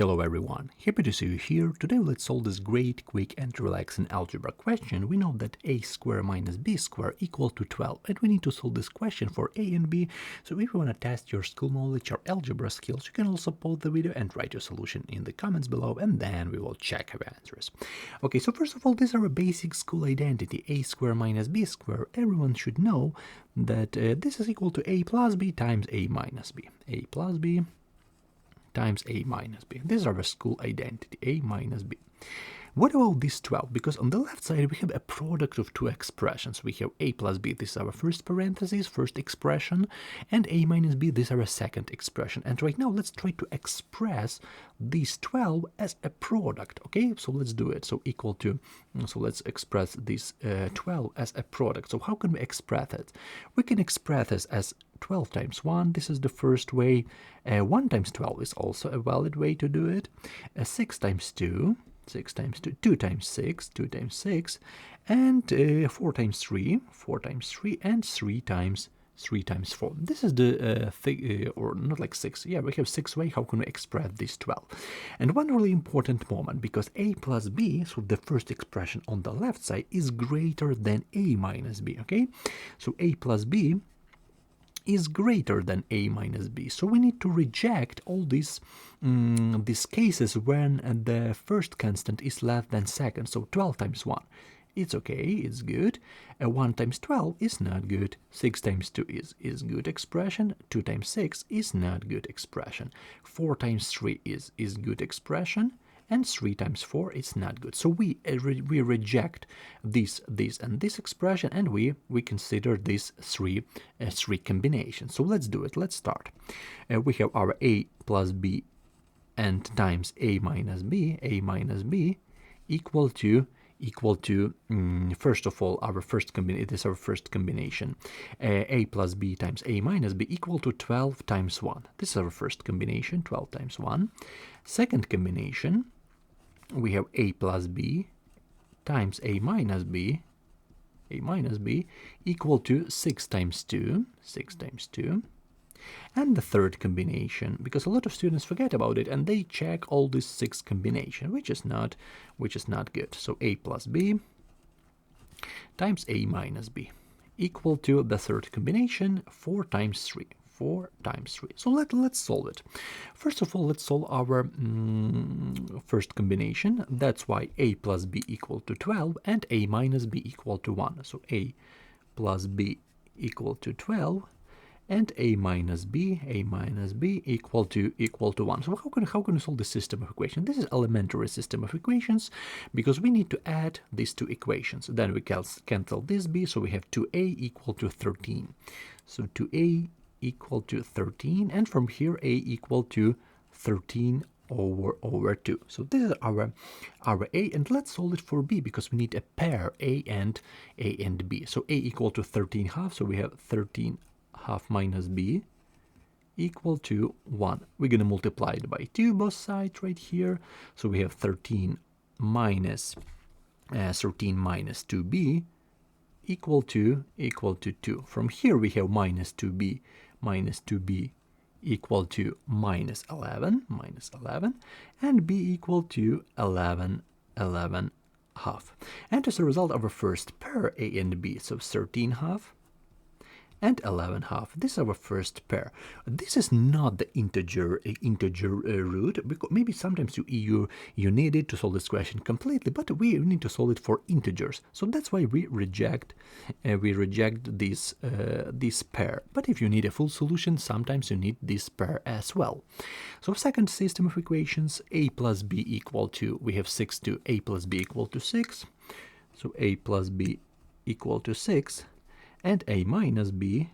Hello everyone, happy to see you here. Today let's solve this great, quick and relaxing algebra question. We know that a square minus b square equal to 12 and we need to solve this question for a and b. So if you want to test your school knowledge or algebra skills, you can also pause the video and write your solution in the comments below and then we will check our answers. Okay, so first of all, these are a basic school identity, a square minus b square. Everyone should know that this is equal to a plus b times a minus b. A plus b times a minus b. These are the school identity, a minus b. What about this 12? Because on the left side we have a product of two expressions. We have a plus b, this is our first parenthesis, first expression, and a minus b, this is our second expression. And right now let's try to express this 12 as a product, okay? So let's do it. So equal to, so let's express this 12 as a product. So how can we express it? We can express this as 12 times 1, this is the first way. 1 times 12 is also a valid way to do it. 6 times 2, 6 times 2, 2 times 6, 2 times 6, and 4 times 3, 4 times 3, and 3 times 4. This is the or not like 6. Yeah, we have 6 ways how can we express this 12. And one really important moment, because a plus b, so the first expression on the left side, is greater than a minus b, okay? So a plus b is greater than a minus b. So we need to reject all these cases when the first constant is less than second. So 12 times 1, it's okay, it's good. 1 times 12 is not good. 6 times 2 is good expression. 2 times 6 is not good expression. 4 times 3 is good expression. And 3 times 4 is not good. So we reject this, and this expression, and we consider these three combinations. So let's do it. Let's start. We have our a plus b and times a minus b equal to first of all our first combination. It is our first combination. A plus b times a minus b equal to 12 times 1. This is our first combination, 12 times 1. Second combination, we have a plus b times a minus b equal to 6 times 2, 6 times 2. And the third combination, because a lot of students forget about it and they check all these 6 combinations, which is not good. So a plus b times a minus b equal to the third combination, 4 times 3. 4 times 3. So let's solve it. First of all, let's solve our first combination. That's why a plus b equal to 12 and a minus b equal to 1. So a plus b equal to 12 and a minus b equal to 1. So how can we solve this system of equations? This is elementary system of equations because we need to add these two equations. Then we cancel this b, so we have 2a equal to 13. So 2a equal to 13, and from here a equal to 13 over 2. So this is our a, and let's solve it for b because we need a pair a and b. So a equal to 13 half, so we have 13 half minus b equal to 1. We're going to multiply it by 2 both sides right here, so we have 13 minus 2b equal to 2. From here we have minus 2b equal to minus 11, and b equal to 11 half. And as a result of our first pair a and b, so 13 half and 11 half. This is our first pair. This is not the integer root, because maybe sometimes you need it to solve this question completely, but we need to solve it for integers. So that's why we reject this pair. But if you need a full solution, sometimes you need this pair as well. So second system of equations, a plus b equal to, we have 6 to a plus b equal to 6. So a plus b equal to 6. And a minus b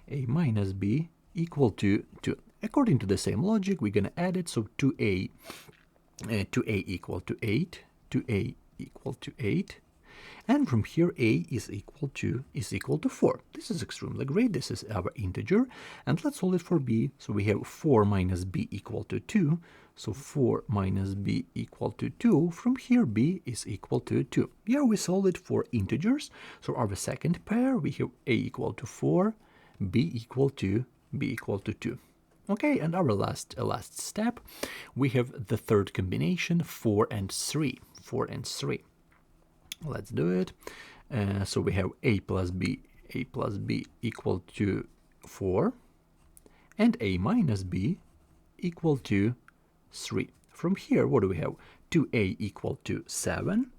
equal to 2. According to the same logic, we're going to add it. So 2a equal to 8, 2a equal to 8. And from here a is equal to 4. This is extremely great. This is our integer. And let's solve it for b. So we have 4 minus b equal to 2. So 4 minus b equal to 2. From here b is equal to 2. Here we solve it for integers. So our second pair, we have a equal to 4, b equal to 2. Okay, and our last step, we have the third combination, 4 and 3. 4 and 3. Let's do it. So we have a plus b equal to 4, and a minus b equal to 3. From here, what do we have? 2a equal to 7,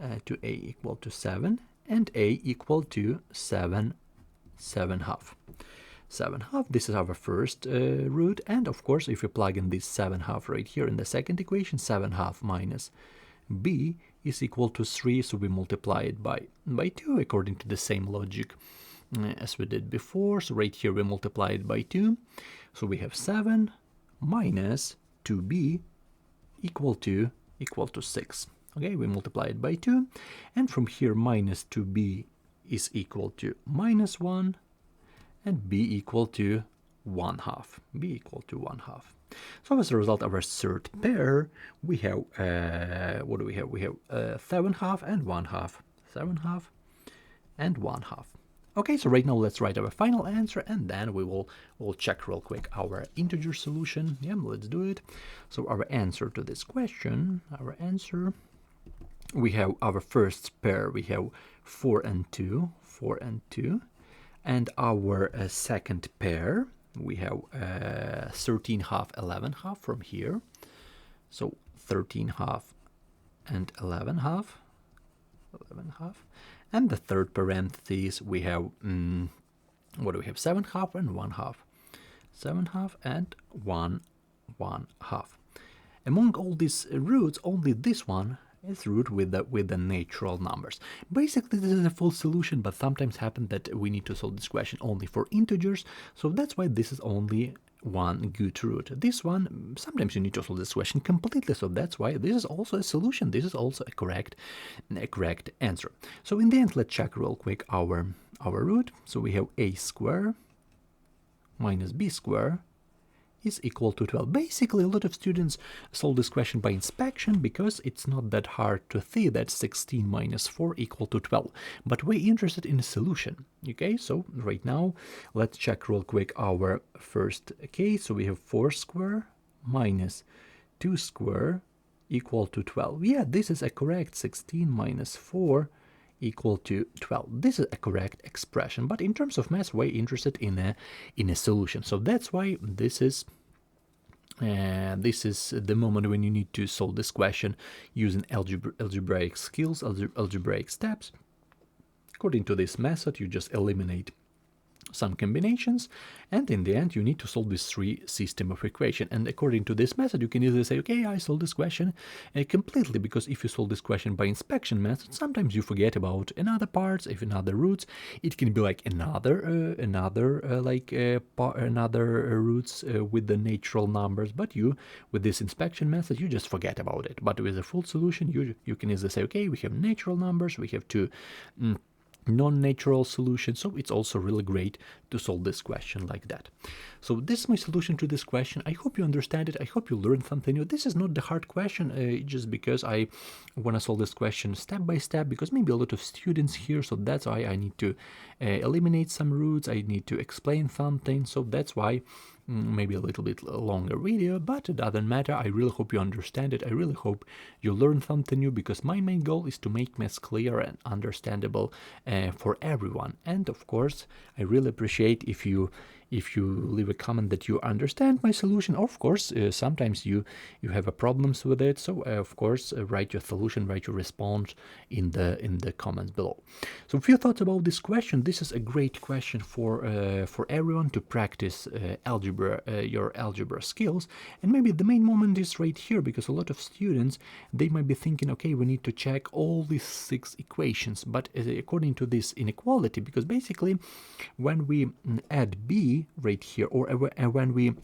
2a equal to 7, and a equal to 7 half. 7 half, this is our first root, and of course if we plug in this 7 half right here in the second equation, 7 half minus b is equal to 3, so we multiply it by 2 according to the same logic as we did before. So right here we multiply it by 2, so we have 7 minus 2b equal to 6. Okay, we multiply it by 2, and from here minus 2b is equal to minus 1, and b equal to 1 half. B equal to 1 half. So as a result of our third pair, we have, what do we have? We have 7 half and 1 half. 7 half and 1 half. Okay, so right now let's write our final answer, and then we'll check real quick our integer solution. Yeah, let's do it. So our answer to this question, we have our first pair, we have 4 and 2, 4 and 2. And our second pair, we have 13 half, 11 half from here. So 13 half and 11 half, 11 half. And the third parenthesis, we have, what do we have? 7 half and 1 half. 7 half and 1 half. Among all these roots, only this one is root with the natural numbers. Basically, this is a full solution, but sometimes happens that we need to solve this question only for integers, so that's why this is only one good root. This one, sometimes you need to solve this question completely, so that's why this is also a solution. This is also a correct answer. So in the end, let's check real quick our root. So we have a square minus b square is equal to 12. Basically, a lot of students solve this question by inspection because it's not that hard to see that 16 minus 4 equal to 12. But we're interested in a solution. Okay, so right now, let's check real quick our first case. So we have 4 square minus 2 square equal to 12. Yeah, this is a correct 16 minus 4 equal to 12. This is a correct expression, but in terms of math, we're interested in a solution. So that's why this is the moment when you need to solve this question using algebraic skills, algebraic steps. According to this method, you just eliminate some combinations, and in the end you need to solve this three system of equation. And according to this method, you can easily say, okay, I solved this question completely, because if you solve this question by inspection method, sometimes you forget about another parts, if another roots. It can be like another roots with the natural numbers, but you, with this inspection method, you just forget about it. But with a full solution, you can easily say, okay, we have natural numbers, we have two non-natural solution, so it's also really great to solve this question like that. So this is my solution to this question. I hope you understand it. I hope you learned something new. This is not the hard question, just because I want to solve this question step by step, because maybe a lot of students here, so that's why I need to eliminate some roots, I need to explain something, so that's why maybe a little bit longer video, but it doesn't matter. I really hope you understand it. I really hope you learn something new, because my main goal is to make math clear and understandable for everyone. And of course, I really appreciate if you leave a comment that you understand my solution. Of course, sometimes you have problems with it, so of course write your solution, write your response in the comments below. So a few thoughts about this question. This is a great question for everyone to practice your algebra skills. And maybe the main moment is right here, because a lot of students, they might be thinking, okay, we need to check all these 6 equations, but according to this inequality, because basically when we add b right here, or when we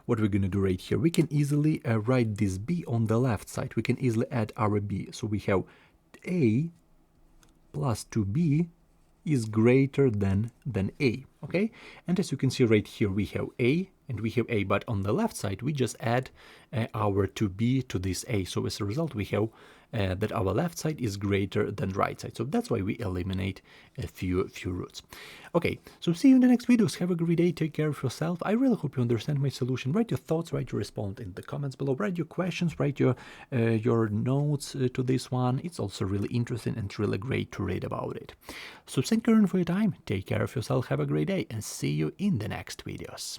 what we're going to do right here, we can easily write this b on the left side. We can easily add our b, so we have a plus 2b is greater than a. Okay, and as you can see right here, we have a and we have a, but on the left side we just add our 2b to this a. So as a result we have that our left side is greater than right side. So that's why we eliminate a few roots. Okay, so see you in the next videos. Have a great day. Take care of yourself. I really hope you understand my solution. Write your thoughts, write your response in the comments below. Write your questions, write your notes to this one. It's also really interesting and really great to read about it. So thank you for your time. Take care of yourself. Have a great day and see you in the next videos.